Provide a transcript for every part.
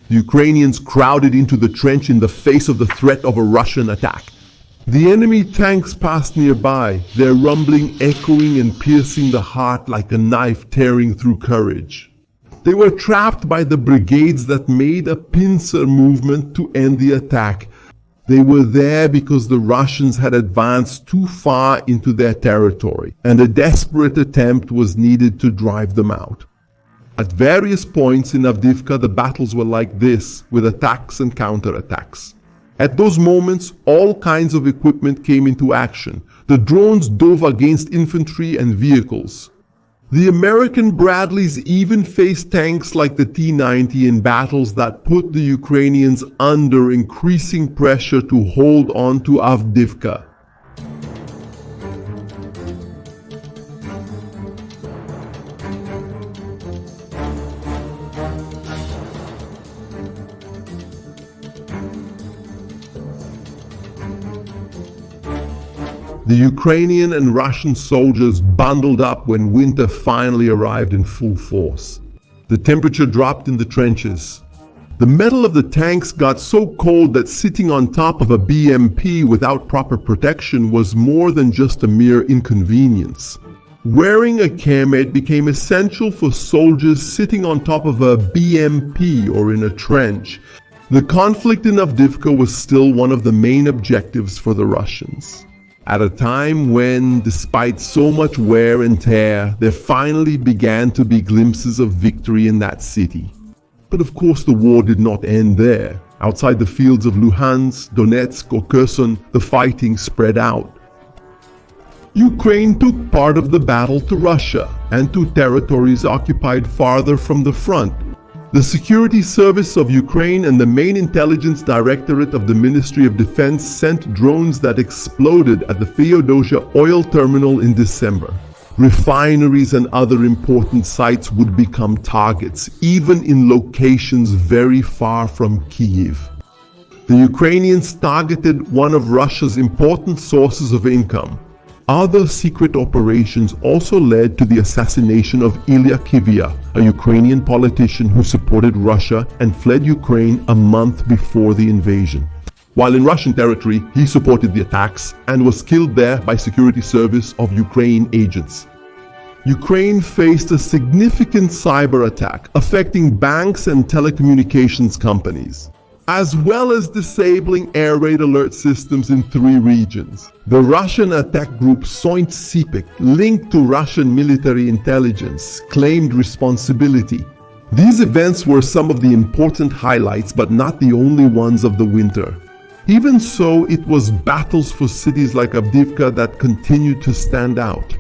The Ukrainians crowded into the trench in the face of the threat of a Russian attack. The enemy tanks passed nearby, their rumbling echoing and piercing the heart like a knife tearing through courage. They were trapped by the brigades that made a pincer movement to end the attack. They were there because the Russians had advanced too far into their territory, and a desperate attempt was needed to drive them out. At various points in Avdivka, the battles were like this, with attacks and counterattacks. At those moments, all kinds of equipment came into action. The drones dove against infantry and vehicles. The American Bradleys even faced tanks like the T-90 in battles that put the Ukrainians under increasing pressure to hold on to Avdivka. The Ukrainian and Russian soldiers bundled up when winter finally arrived in full force. The temperature dropped in the trenches. The metal of the tanks got so cold that sitting on top of a BMP without proper protection was more than just a mere inconvenience. Wearing a kermet became essential for soldiers sitting on top of a BMP or in a trench. The conflict in Avdivka was still one of the main objectives for the Russians. At a time when, despite so much wear and tear, there finally began to be glimpses of victory in that city. But of course the war did not end there. Outside the fields of Luhansk, Donetsk or Kherson, the fighting spread out. Ukraine took part of the battle to Russia and to territories occupied farther from the front. The Security Service of Ukraine and the main intelligence directorate of the Ministry of Defense sent drones that exploded at the Feodosia oil terminal in December. Refineries and other important sites would become targets, even in locations very far from Kyiv. The Ukrainians targeted one of Russia's important sources of income. Other secret operations also led to the assassination of Ilya Kivia, a Ukrainian politician who supported Russia and fled Ukraine a month before the invasion. While in Russian territory, he supported the attacks and was killed there by Security Service of Ukraine agents. Ukraine faced a significant cyber attack affecting banks and telecommunications companies, as well as disabling air raid alert systems in 3 regions. The Russian attack group Soint Sipik, linked to Russian military intelligence, claimed responsibility. These events were some of the important highlights, but not the only ones of the winter. Even so, it was battles for cities like Avdiivka that continued to stand out.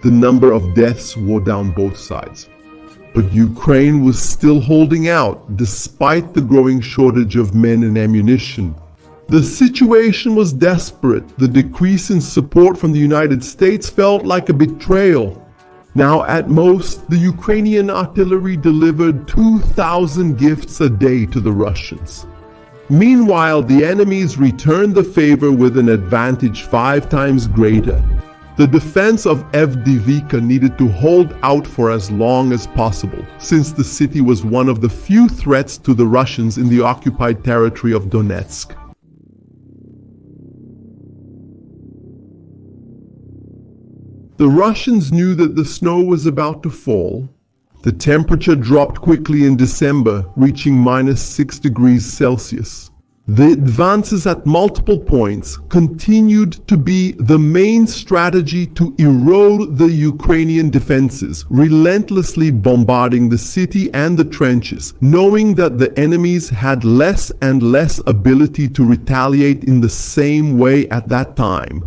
The number of deaths wore down both sides. But Ukraine was still holding out, despite the growing shortage of men and ammunition. The situation was desperate. The decrease in support from the United States felt like a betrayal. Now, at most, the Ukrainian artillery delivered 2,000 gifts a day to the Russians. Meanwhile, the enemies returned the favor with an advantage 5 times greater. The defense of Avdiivka needed to hold out for as long as possible, since the city was one of the few threats to the Russians in the occupied territory of Donetsk. The Russians knew that the snow was about to fall. The temperature dropped quickly in December, reaching -6 degrees Celsius. The advances at multiple points continued to be the main strategy to erode the Ukrainian defenses, relentlessly bombarding the city and the trenches, knowing that the enemies had less and less ability to retaliate in the same way at that time.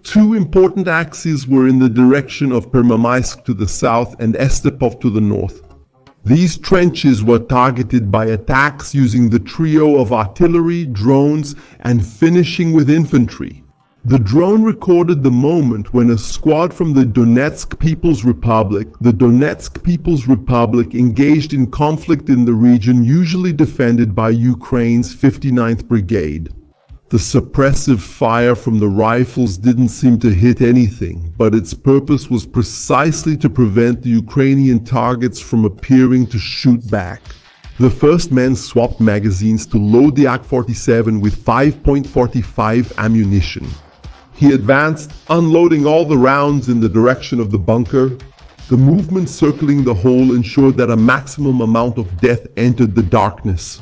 2 important axes were in the direction of Permysk to the south and Estepov to the north. These trenches were targeted by attacks using the trio of artillery, drones, and finishing with infantry. The drone recorded the moment when a squad from the Donetsk People's Republic, engaged in conflict in the region usually defended by Ukraine's 59th Brigade. The suppressive fire from the rifles didn't seem to hit anything, but its purpose was precisely to prevent the Ukrainian targets from appearing to shoot back. The first man swapped magazines to load the AK-47 with 5.45 ammunition. He advanced, unloading all the rounds in the direction of the bunker. The movement circling the hole ensured that a maximum amount of death entered the darkness.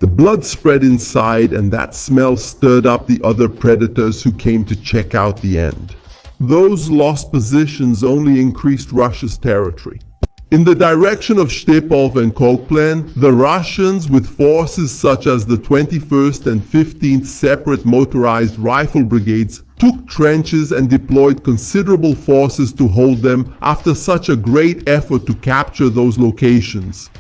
The blood spread inside, and that smell stirred up the other predators who came to check out the end. Those lost positions only increased Russia's territory. In the direction of Stepov and Koklen, the Russians, with forces such as the 21st and 15th separate motorized rifle brigades, took trenches and deployed considerable forces to hold them after such a great effort to capture those locations.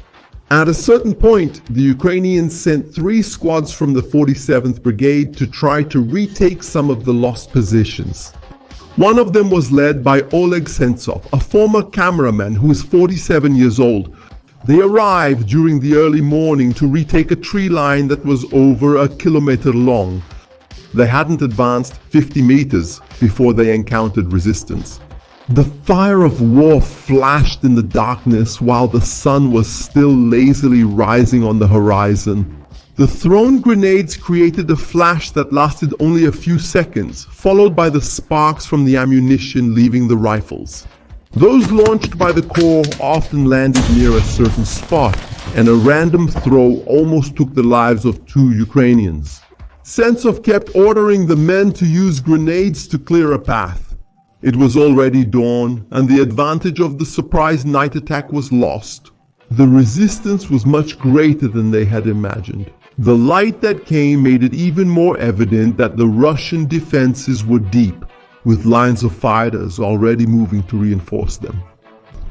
At a certain point, the Ukrainians sent 3 squads from the 47th Brigade to try to retake some of the lost positions. One of them was led by Oleg Sentsov, a former cameraman who is 47 years old. They arrived during the early morning to retake a tree line that was over a kilometer long. They hadn't advanced 50 meters before they encountered resistance. The fire of war flashed in the darkness while the sun was still lazily rising on the horizon. The thrown grenades created a flash that lasted only a few seconds, followed by the sparks from the ammunition leaving the rifles. Those launched by the Corps often landed near a certain spot, and a random throw almost took the lives of 2 Ukrainians. Sentsov kept ordering the men to use grenades to clear a path. It was already dawn, and the advantage of the surprise night attack was lost. The resistance was much greater than they had imagined. The light that came made it even more evident that the Russian defenses were deep, with lines of fighters already moving to reinforce them.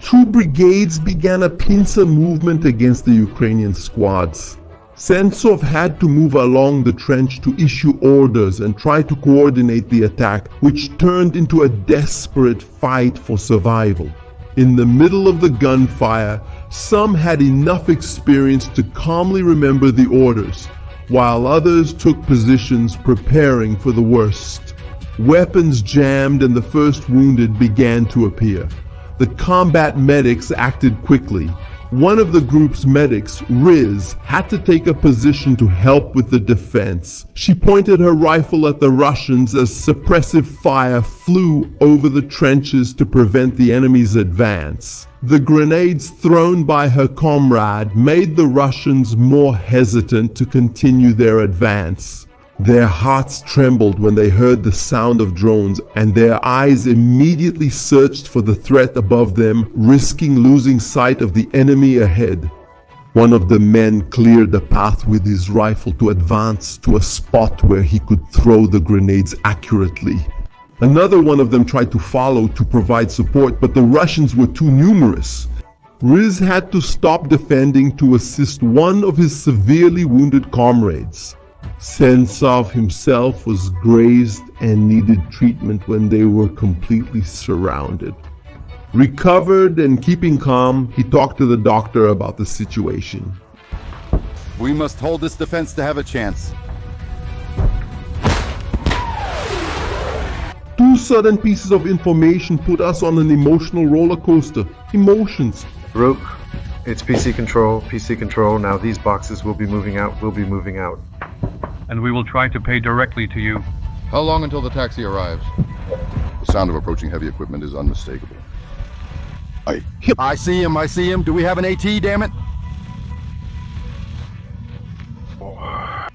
2 brigades began a pincer movement against the Ukrainian squads. Sentsov had to move along the trench to issue orders and try to coordinate the attack, which turned into a desperate fight for survival. In the middle of the gunfire, some had enough experience to calmly remember the orders, while others took positions preparing for the worst. Weapons jammed and the first wounded began to appear. The combat medics acted quickly. One of the group's medics, Riz, had to take a position to help with the defense. She pointed her rifle at the Russians as suppressive fire flew over the trenches to prevent the enemy's advance. The grenades thrown by her comrade made the Russians more hesitant to continue their advance. Their hearts trembled when they heard the sound of drones, and their eyes immediately searched for the threat above them, risking losing sight of the enemy ahead. One of the men cleared the path with his rifle to advance to a spot where he could throw the grenades accurately. Another one of them tried to follow to provide support, but the Russians were too numerous. Riz had to stop defending to assist one of his severely wounded comrades. Sentsov himself was grazed and needed treatment when they were completely surrounded. Recovered and keeping calm, he talked to the doctor about the situation. We must hold this defense to have a chance. 2 sudden pieces of information put us on an emotional roller coaster. Emotions. Rook, it's PC control. Now these boxes will be moving out. And we will try to pay directly to you. How long until the taxi arrives? The sound of approaching heavy equipment is unmistakable. I see him. Do we have an AT, damn it?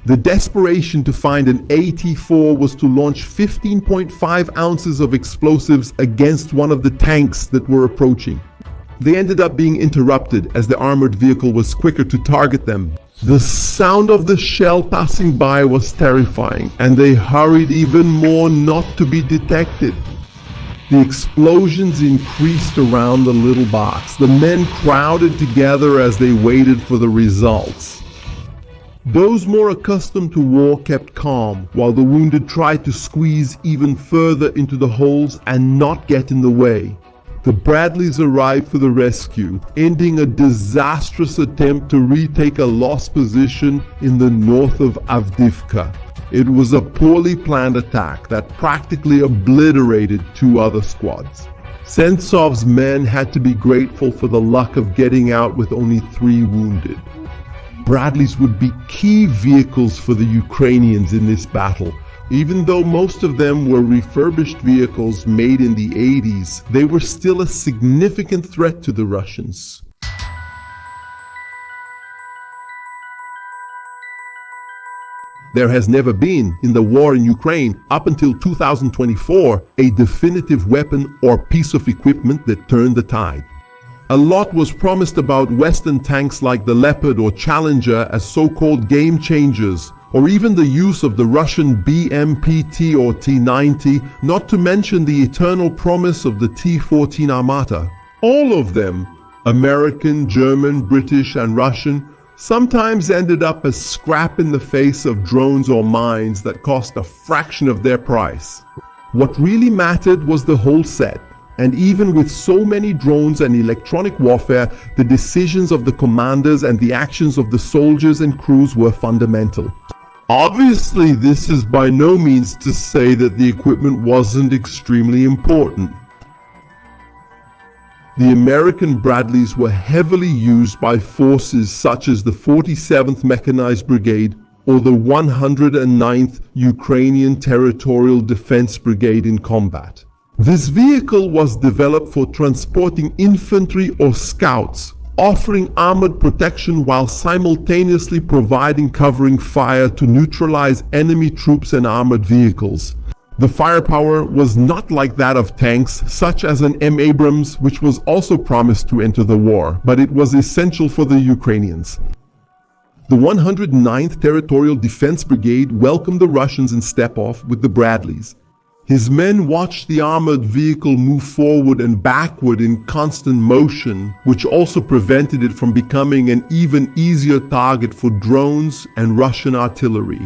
The desperation to find an AT-4 was to launch 15.5 ounces of explosives against one of the tanks that were approaching. They ended up being interrupted as the armored vehicle was quicker to target them. The sound of the shell passing by was terrifying, and they hurried even more not to be detected. The explosions increased around the little box. The men crowded together as they waited for the results. Those more accustomed to war kept calm, while the wounded tried to squeeze even further into the holes and not get in the way. The Bradleys arrived for the rescue, ending a disastrous attempt to retake a lost position in the north of Avdivka. It was a poorly planned attack that practically obliterated 2 other squads. Sentsov's men had to be grateful for the luck of getting out with only 3 wounded. Bradleys would be key vehicles for the Ukrainians in this battle. Even though most of them were refurbished vehicles made in the 80s, they were still a significant threat to the Russians. There has never been, in the war in Ukraine, up until 2024, a definitive weapon or piece of equipment that turned the tide. A lot was promised about Western tanks like the Leopard or Challenger as so-called game changers, or even the use of the Russian BMP-T or T-90, not to mention the eternal promise of the T-14 Armata. All of them, American, German, British, and Russian, sometimes ended up as scrap in the face of drones or mines that cost a fraction of their price. What really mattered was the whole set. And even with so many drones and electronic warfare, the decisions of the commanders and the actions of the soldiers and crews were fundamental. Obviously, this is by no means to say that the equipment wasn't extremely important. The American Bradleys were heavily used by forces such as the 47th Mechanized Brigade or the 109th Ukrainian Territorial Defense Brigade in combat. This vehicle was developed for transporting infantry or scouts, offering armored protection while simultaneously providing covering fire to neutralize enemy troops and armored vehicles. The firepower was not like that of tanks, such as an M. Abrams, which was also promised to enter the war, but it was essential for the Ukrainians. The 109th Territorial Defense Brigade welcomed the Russians in step-off with the Bradleys. His men watched the armored vehicle move forward and backward in constant motion, which also prevented it from becoming an even easier target for drones and Russian artillery.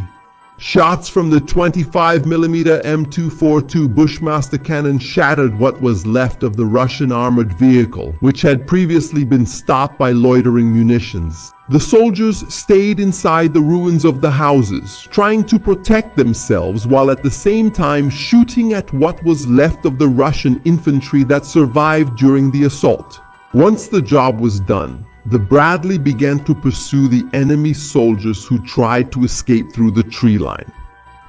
Shots from the 25mm M242 Bushmaster cannon shattered what was left of the Russian armored vehicle, which had previously been stopped by loitering munitions. The soldiers stayed inside the ruins of the houses, trying to protect themselves while at the same time shooting at what was left of the Russian infantry that survived during the assault. Once the job was done, the Bradley began to pursue the enemy soldiers who tried to escape through the tree line.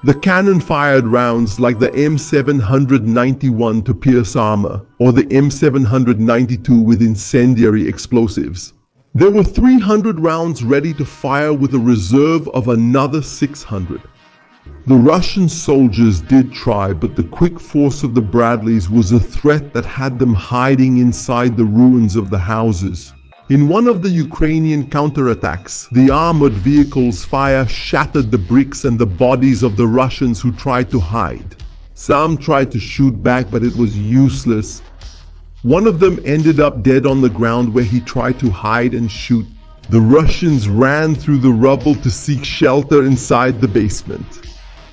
The cannon fired rounds like the M791 to pierce armor, or the M792 with incendiary explosives. There were 300 rounds ready to fire with a reserve of another 600. The Russian soldiers did try, but the quick force of the Bradleys was a threat that had them hiding inside the ruins of the houses. In one of the Ukrainian counterattacks, the armored vehicle's fire shattered the bricks and the bodies of the Russians who tried to hide. Some tried to shoot back, but it was useless. One of them ended up dead on the ground where he tried to hide and shoot. The Russians ran through the rubble to seek shelter inside the basement.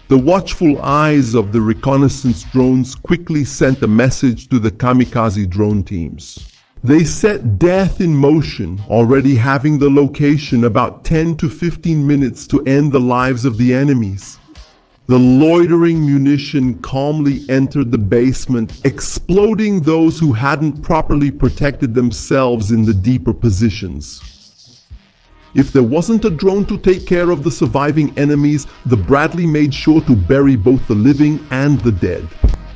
The watchful eyes of the reconnaissance drones quickly sent a message to the kamikaze drone teams. They set death in motion, already having the location about 10 to 15 minutes to end the lives of the enemies. The loitering munition calmly entered the basement, exploding those who hadn't properly protected themselves in the deeper positions. If there wasn't a drone to take care of the surviving enemies, the Bradley made sure to bury both the living and the dead.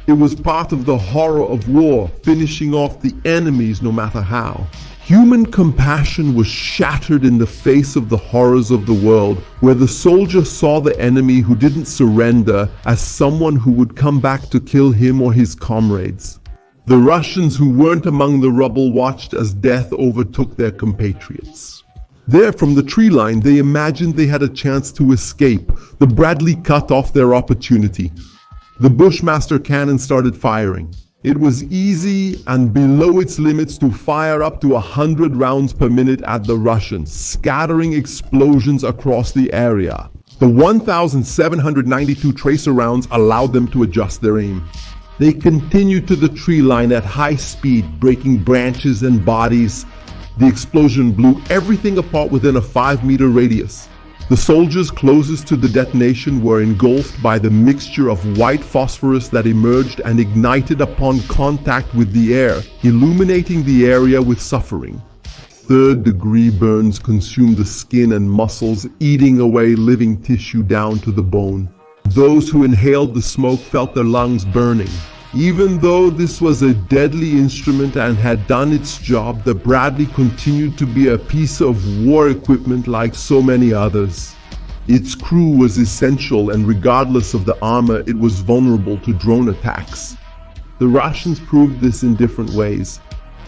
It was part of the horror of war, finishing off the enemies no matter how. Human compassion was shattered in the face of the horrors of the world, where the soldier saw the enemy who didn't surrender as someone who would come back to kill him or his comrades. The Russians who weren't among the rubble watched as death overtook their compatriots. There, from the tree line, they imagined they had a chance to escape. The Bradley cut off their opportunity. The Bushmaster cannon started firing. It was easy and below its limits to fire up to 100 rounds per minute at the Russians, scattering explosions across the area. The 1,792 tracer rounds allowed them to adjust their aim. They continued to the tree line at high speed, breaking branches and bodies. The explosion blew everything apart within a 5-meter radius. The soldiers closest to the detonation were engulfed by the mixture of white phosphorus that emerged and ignited upon contact with the air, illuminating the area with suffering. third-degree burns consumed the skin and muscles, eating away living tissue down to the bone. Those who inhaled the smoke felt their lungs burning. Even though this was a deadly instrument and had done its job, the Bradley continued to be a piece of war equipment like so many others. Its crew was essential, and regardless of the armor, it was vulnerable to drone attacks. The Russians proved this in different ways.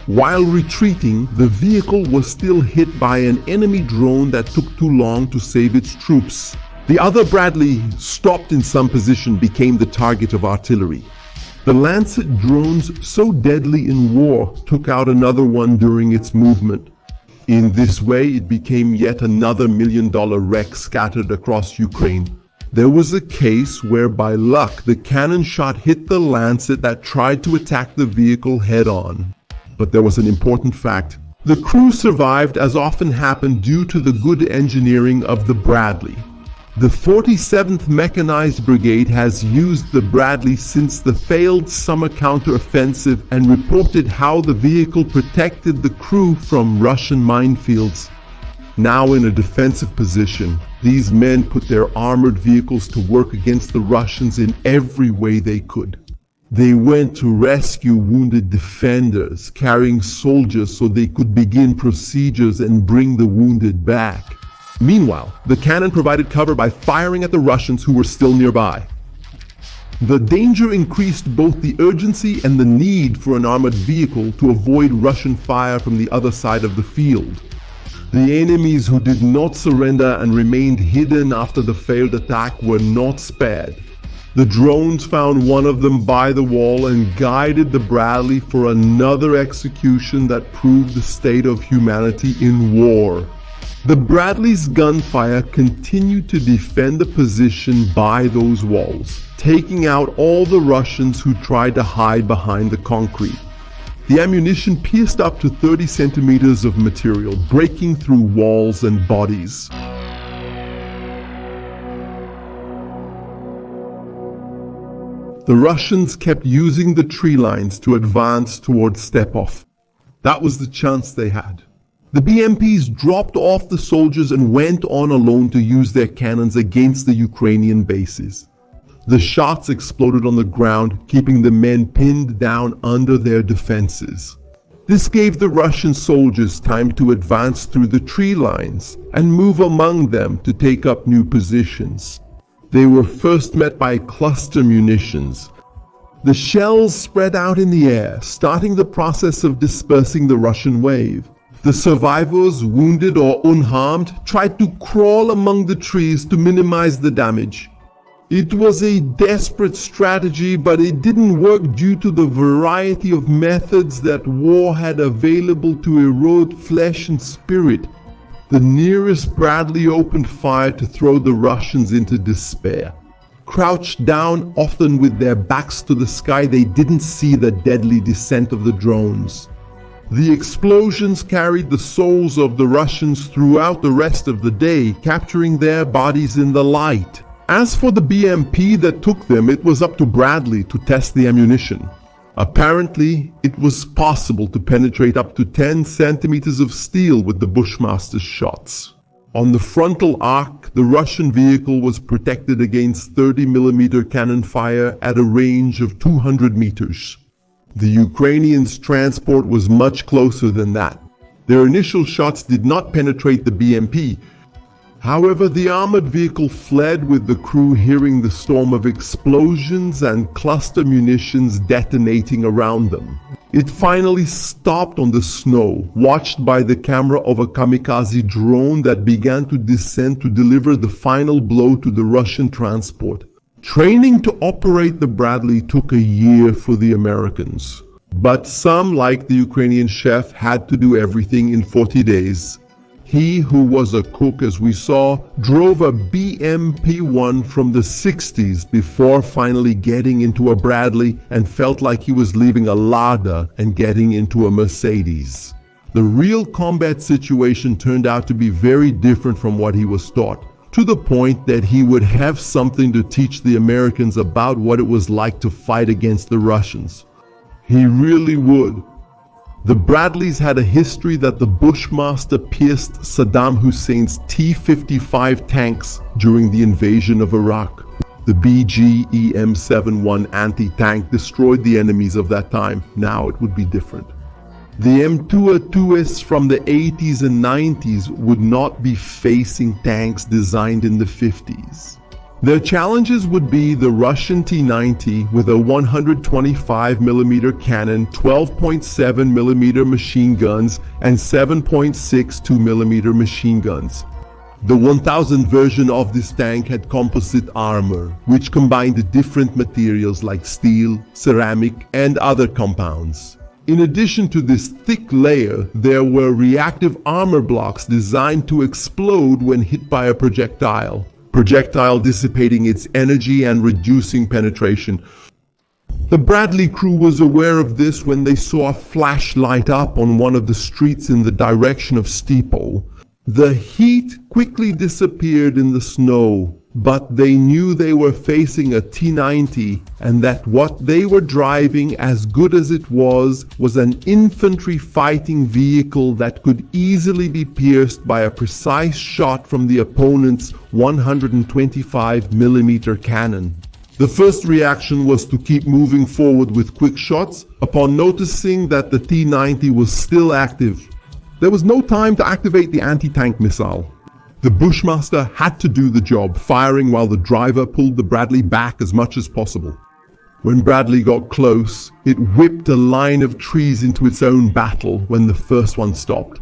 While retreating, the vehicle was still hit by an enemy drone that took too long to save its troops. The other Bradley, stopped in some position, became the target of artillery. The Lancet drones, so deadly in war, took out another one during its movement. In this way, it became yet another million-dollar wreck scattered across Ukraine. There was a case where, by luck, the cannon shot hit the Lancet that tried to attack the vehicle head-on. But there was an important fact. The crew survived, as often happened, due to the good engineering of the Bradley. The 47th Mechanized Brigade has used the Bradley since the failed summer counteroffensive and reported how the vehicle protected the crew from Russian minefields. Now in a defensive position, these men put their armored vehicles to work against the Russians in every way they could. They went to rescue wounded defenders, carrying soldiers so they could begin procedures and bring the wounded back. Meanwhile, the cannon provided cover by firing at the Russians who were still nearby. The danger increased both the urgency and the need for an armored vehicle to avoid Russian fire from the other side of the field. The enemies who did not surrender and remained hidden after the failed attack were not spared. The drones found one of them by the wall and guided the Bradley for another execution that proved the state of humanity in war. The Bradley's gunfire continued to defend the position by those walls, taking out all the Russians who tried to hide behind the concrete. The ammunition pierced up to 30 centimeters of material, breaking through walls and bodies. The Russians kept using the tree lines to advance towards Stepov. That was the chance they had. The BMPs dropped off the soldiers and went on alone to use their cannons against the Ukrainian bases. The shots exploded on the ground, keeping the men pinned down under their defenses. This gave the Russian soldiers time to advance through the tree lines and move among them to take up new positions. They were first met by cluster munitions. The shells spread out in the air, starting the process of dispersing the Russian wave. The survivors, wounded or unharmed, tried to crawl among the trees to minimize the damage. It was a desperate strategy, but it didn't work due to the variety of methods that war had available to erode flesh and spirit. The nearest Bradley opened fire to throw the Russians into despair. Crouched down, often with their backs to the sky, they didn't see the deadly descent of the drones. The explosions carried the souls of the Russians throughout the rest of the day, capturing their bodies in the light. As for the BMP that took them, it was up to Bradley to test the ammunition. Apparently, it was possible to penetrate up to 10 centimeters of steel with the Bushmaster's shots. On the frontal arc, the Russian vehicle was protected against 30mm cannon fire at a range of 200 meters. The Ukrainians' transport was much closer than that. Their initial shots did not penetrate the BMP. However, the armored vehicle fled with the crew hearing the storm of explosions and cluster munitions detonating around them. It finally stopped on the snow, watched by the camera of a kamikaze drone that began to descend to deliver the final blow to the Russian transport. Training to operate the Bradley took a year for the Americans. But some, like the Ukrainian chef, had to do everything in 40 days. He, who was a cook as we saw, drove a BMP-1 from the 60s before finally getting into a Bradley and felt like he was leaving a Lada and getting into a Mercedes. The real combat situation turned out to be very different from what he was taught, to the point that he would have something to teach the Americans about what it was like to fight against the Russians. He really would. The Bradleys had a history that the Bushmaster pierced Saddam Hussein's T-55 tanks during the invasion of Iraq. The BGEM-71 anti-tank destroyed the enemies of that time. Now it would be different. The M2A2s from the 80s and 90s would not be facing tanks designed in the 50s. Their challenges would be the Russian T-90 with a 125mm cannon, 12.7mm machine guns, and 7.62mm machine guns. The 1000 version of this tank had composite armor, which combined different materials like steel, ceramic, and other compounds. In addition to this thick layer, there were reactive armor blocks designed to explode when hit by a projectile dissipating its energy and reducing penetration. The Bradley crew was aware of this when they saw a flash light up on one of the streets in the direction of Steeple. The heat quickly disappeared in the snow, but they knew they were facing a T-90 and that what they were driving, as good as it was an infantry fighting vehicle that could easily be pierced by a precise shot from the opponent's 125mm cannon. The first reaction was to keep moving forward with quick shots upon noticing that the T-90 was still active. There was no time to activate the anti-tank missile. The Bushmaster had to do the job, firing while the driver pulled the Bradley back as much as possible. When Bradley got close, it whipped a line of trees into its own battle when the first one stopped.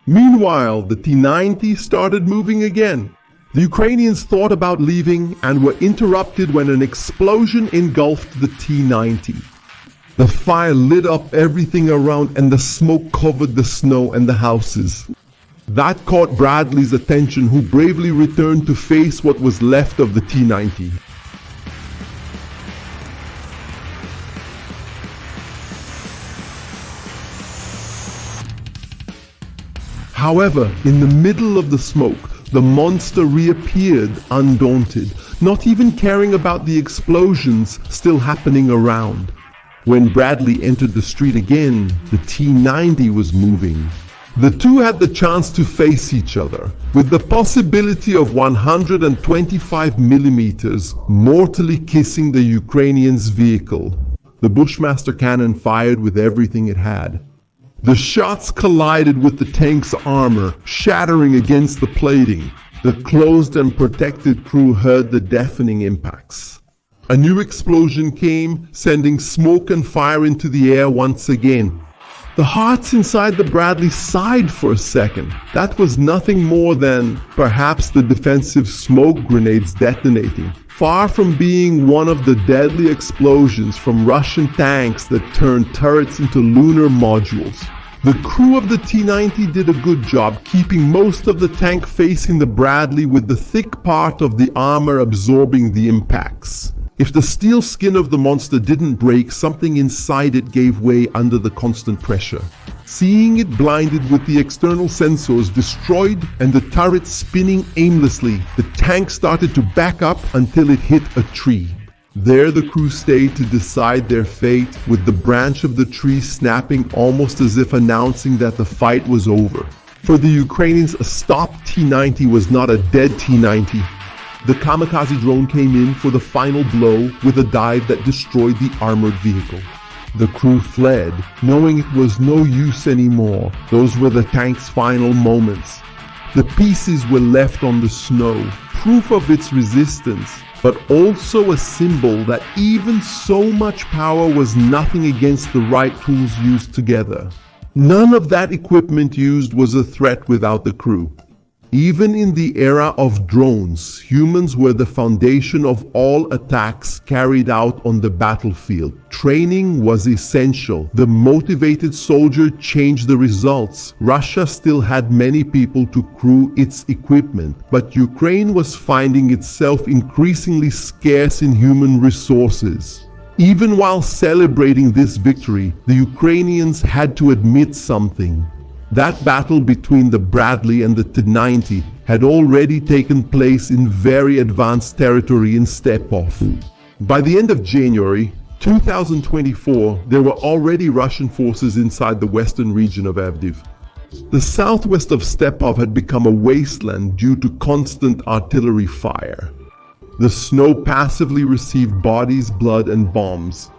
Meanwhile, the T-90 started moving again. The Ukrainians thought about leaving and were interrupted when an explosion engulfed the T-90. The fire lit up everything around and the smoke covered the snow and the houses. That caught Bradley's attention, who bravely returned to face what was left of the T-90. However, in the middle of the smoke, the monster reappeared undaunted, not even caring about the explosions still happening around. When Bradley entered the street again, the T-90 was moving. The two had the chance to face each other, with the possibility of 125mm mortally kissing the Ukrainian's vehicle. The Bushmaster cannon fired with everything it had. The shots collided with the tank's armor, shattering against the plating. The closed and protected crew heard the deafening impacts. A new explosion came, sending smoke and fire into the air once again. The hearts inside the Bradley sighed for a second. That was nothing more than, perhaps, the defensive smoke grenades detonating, far from being one of the deadly explosions from Russian tanks that turned turrets into lunar modules. The crew of the T-90 did a good job keeping most of the tank facing the Bradley, with the thick part of the armor absorbing the impacts. If the steel skin of the monster didn't break, something inside it gave way under the constant pressure. Seeing it blinded with the external sensors destroyed and the turret spinning aimlessly, the tank started to back up until it hit a tree. There the crew stayed to decide their fate, with the branch of the tree snapping almost as if announcing that the fight was over. For the Ukrainians, a stopped T-90 was not a dead T-90. The kamikaze drone came in for the final blow with a dive that destroyed the armored vehicle. The crew fled, knowing it was no use anymore. Those were the tank's final moments. The pieces were left on the snow, proof of its resistance, but also a symbol that even so much power was nothing against the right tools used together. None of that equipment used was a threat without the crew. Even in the era of drones, humans were the foundation of all attacks carried out on the battlefield. Training was essential. The motivated soldier changed the results. Russia still had many people to crew its equipment, but Ukraine was finding itself increasingly scarce in human resources. Even while celebrating this victory, the Ukrainians had to admit something. That battle between the Bradley and the T-90 had already taken place in very advanced territory in Stepov. By the end of January, 2024, there were already Russian forces inside the western region of Avdiivka. The southwest of Stepov had become a wasteland due to constant artillery fire. The snow passively received bodies, blood, and bombs.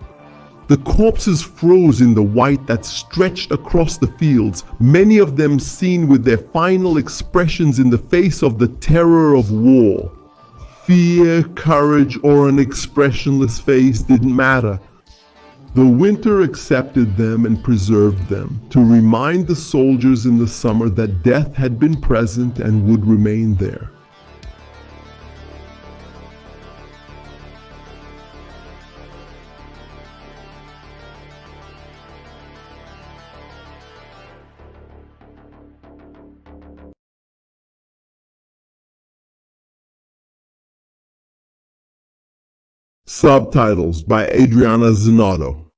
The corpses froze in the white that stretched across the fields, many of them seen with their final expressions in the face of the terror of war. Fear, courage, or an expressionless face didn't matter. The winter accepted them and preserved them, to remind the soldiers in the summer that death had been present and would remain there. Subtitles by Adriana Zanotto.